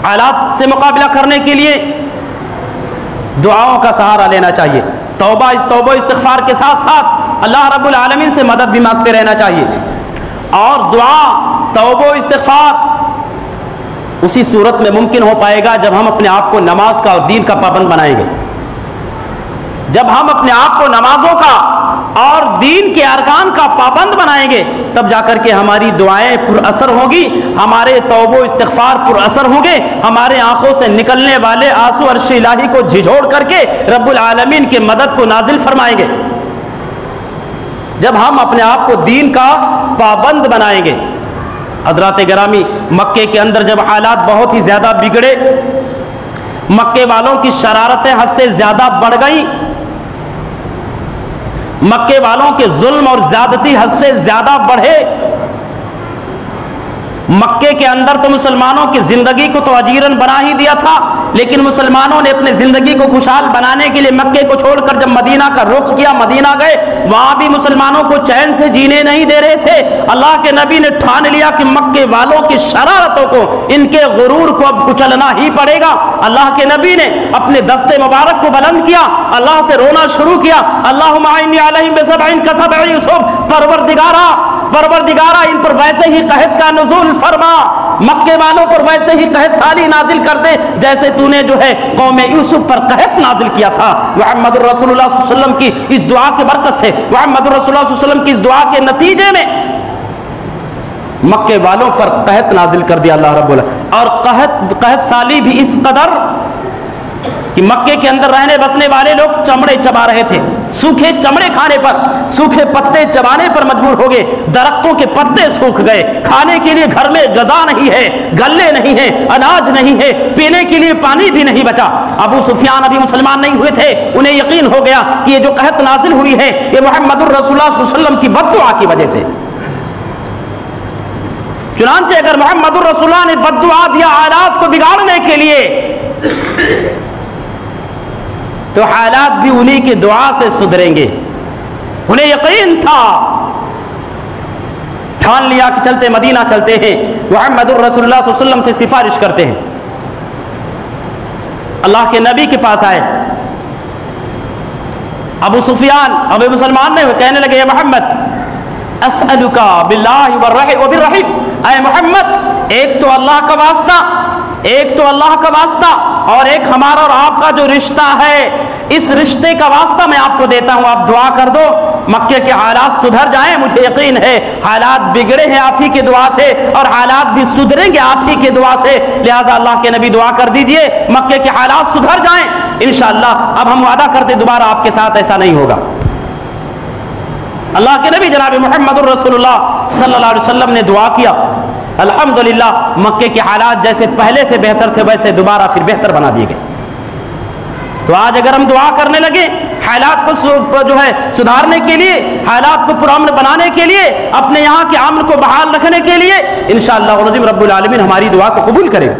हालात से मुकाबला करने के लिए दुआओं का सहारा लेना चाहिए। तौबा इस्तिग़फ़ार के साथ साथ अल्लाह रब्बुल आलमीन से मदद भी मांगते रहना चाहिए। और दुआ तौबा इस्तिग़फ़ार उसी सूरत में मुमकिन हो पाएगा जब हम अपने आप को नमाज का और दीन का पाबंद बनाएंगे। जब हम अपने आप को नमाजों का और दीन के अरकान का पाबंद बनाएंगे तब जाकर के हमारी दुआएं पुरअसर होंगी, हमारे तौबो इस्तिग़फ़ार पुरअसर होंगे, हमारे आंखों से निकलने वाले आंसू अर्श इलाही को झिझोड़ करके रब्बुल आलमीन के मदद को नाजिल फरमाएंगे। जब हम अपने आप को दीन का पाबंद बनाएंगे। हज़रात गिरामी, मक्के के अंदर जब हालात बहुत ही ज़्यादा बिगड़े, मक्के वालों की शरारतें हद से ज़्यादा बढ़ गई, मक्के वालों के जुल्म और ज़्यादती हद से ज़्यादा बढ़े, मक्के के अंदर तो मुसलमानों की ज़िंदगी को तो अजीरन बना ही दिया था, लेकिन मुसलमानों ने अपनी ज़िंदगी को खुशहाल बनाने के लिए मक्के को छोड़कर जब मदीना का रुख किया, मदीना गए, वहाँ भी मुसलमानों को चैन से जीने नहीं दे रहे थे। अल्लाह के नबी ने ठान लिया कि मक्के वालों की शरारतों को, इनके गुरूर को अब कुचलना ही पड़ेगा। अल्लाह के नबी ने अपने दस्ते मुबारक को बुलंद किया, अल्लाह से रोना शुरू किया, अल्लाहुम्मा इन्नी अलैहिम बिसबईन कसबई यूसुफ, परवरदिगारा इन पर वैसे ही कहत का नुज़ूल फरमा, मक्के वालों पर वैसे ही कहत साली नाजिल कर दे जैसे तूने जो है कौम यूसुफ पर कहत नाजिल किया था। मुहम्मदुर रसूलुल्लाह सल्लल्लाहु अलैहि वसल्लम की इस दुआ के बरकत से, मुहम्मदुर रसूलुल्लाह सल्लल्लाहु अलैहि वसल्लम की इस दुआ के नतीजे में मक्के वालों पर कहत नाजिल कर दिया अल्लाह रब्बुल आलमीन। और कहत साली भी इस कदर कि मक्के के अंदर रहने बसने वाले लोग चमड़े चबा रहे थे, सूखे चमड़े खाने पर, सूखे पत्ते चबाने पर मजबूर हो गए, दरख्तों के पत्ते सूख गए, खाने के लिए घर में गजा नहीं है, गल्ले नहीं है, अनाज नहीं है, पीने के लिए पानी भी नहीं बचा। अबू सुफियान अभी मुसलमान नहीं हुए थे, उन्हें यकीन हो गया कि ये जो कहत नाजिल हुई है ये मुहम्मदुर रसूलुल्लाह सल्लल्लाहु अलैहि वसल्लम की बद्दुआ की वजह से। चुनांचे अगर मुहम्मदुर रसूलुल्लाह ने बद्दुआ दिया हालात को बिगाड़ने के लिए, तो हालात भी उन्हीं की दुआ से सुधरेंगे। उन्हें यकीन था, ठान लिया कि चलते मदीना चलते हैं, मुहम्मदुर रसूलुल्लाह सल्लल्लाहु अलैहि वसल्लम से सिफारिश करते हैं। अल्लाह के नबी के पास आए, अबू सुफियान अबे मुसलमान ने कहने लगे, या मोहम्मद अस्अलुका बिल्लाहि व बिर्रहीम, ऐ मोहम्मद एक तो अल्लाह का वास्ता, एक तो अल्लाह का वास्ता और एक हमारा और आपका जो रिश्ता है, इस रिश्ते का वास्ता मैं आपको देता हूं, आप दुआ कर दो मक्के के हालात सुधर जाएं। मुझे यकीन है हालात बिगड़े हैं आप ही की दुआ से और हालात भी सुधरेंगे आप ही की दुआ से, लिहाजा अल्लाह के नबी दुआ कर दीजिए मक्के के हालात सुधर जाएं इंशाअल्लाह। अब हम वादा करते दोबारा आपके साथ ऐसा नहीं होगा। अल्लाह के नबी जनाब मुहम्मदुर रसूलुल्लाह सल्लल्लाहु अलैहि वसल्लम ने दुआ किया, अल्हम्दुलिल्लाह मक्के के हालात जैसे पहले थे बेहतर थे, वैसे दोबारा फिर बेहतर बना दिए गए। तो आज अगर हम दुआ करने लगे हालात को जो है सुधारने के लिए, हालात को पुरअमन बनाने के लिए, अपने यहाँ के अमन को बहाल रखने के लिए, इंशाअल्लाह रब्बुल आलमीन हमारी दुआ को कबूल करेगा।